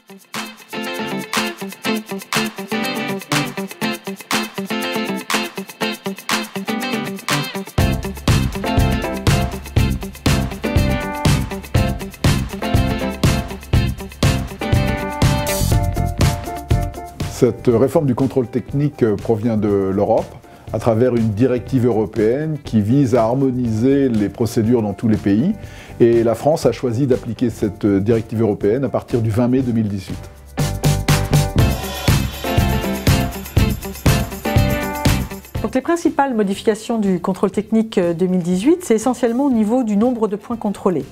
Cette réforme du contrôle technique provient de l'Europe à travers une directive européenne qui vise à harmoniser les procédures dans tous les pays. Et la France a choisi d'appliquer cette directive européenne à partir du 20 mai 2018. Donc les principales modifications du contrôle technique 2018, c'est essentiellement au niveau du nombre de points contrôlés.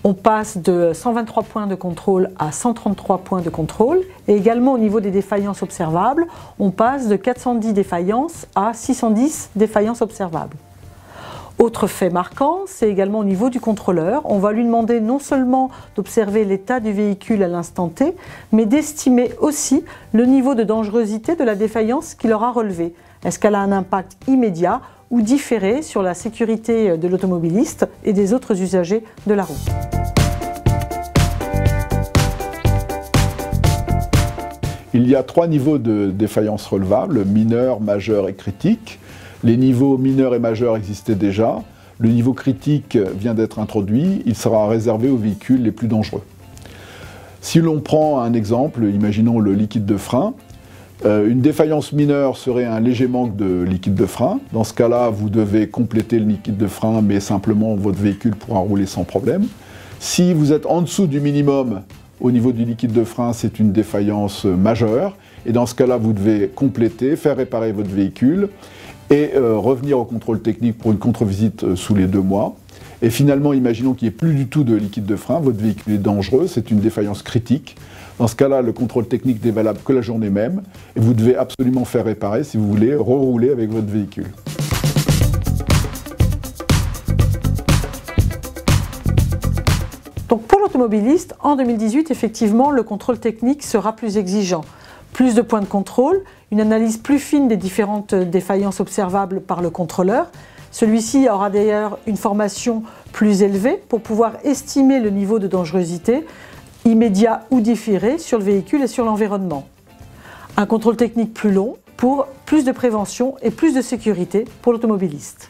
On passe de 123 points de contrôle à 133 points de contrôle. Et également au niveau des défaillances observables, on passe de 410 défaillances à 610 défaillances observables. Autre fait marquant, c'est également au niveau du contrôleur. On va lui demander non seulement d'observer l'état du véhicule à l'instant T, mais d'estimer aussi le niveau de dangerosité de la défaillance qu'il aura relevée. Est-ce qu'elle a un impact immédiat ou différé sur la sécurité de l'automobiliste et des autres usagers de la route? Il y a 3 niveaux de défaillance relevables, mineur, majeur et critique. Les niveaux mineurs et majeurs existaient déjà. Le niveau critique vient d'être introduit. Il sera réservé aux véhicules les plus dangereux. Si l'on prend un exemple, imaginons le liquide de frein. Une défaillance mineure serait un léger manque de liquide de frein. Dans ce cas-là, vous devez compléter le liquide de frein, mais simplement votre véhicule pourra rouler sans problème. Si vous êtes en dessous du minimum au niveau du liquide de frein, c'est une défaillance majeure. Et dans ce cas-là, vous devez compléter, faire réparer votre véhicule et revenir au contrôle technique pour une contre-visite sous les 2 mois. Et finalement, imaginons qu'il n'y ait plus du tout de liquide de frein, votre véhicule est dangereux, c'est une défaillance critique. Dans ce cas-là, le contrôle technique n'est valable que la journée même et vous devez absolument faire réparer si vous voulez rerouler avec votre véhicule. Donc pour l'automobiliste, en 2018, effectivement, le contrôle technique sera plus exigeant. Plus de points de contrôle, une analyse plus fine des différentes défaillances observables par le contrôleur. Celui-ci aura d'ailleurs une formation plus élevée pour pouvoir estimer le niveau de dangerosité immédiat ou différé sur le véhicule et sur l'environnement. Un contrôle technique plus long pour plus de prévention et plus de sécurité pour l'automobiliste.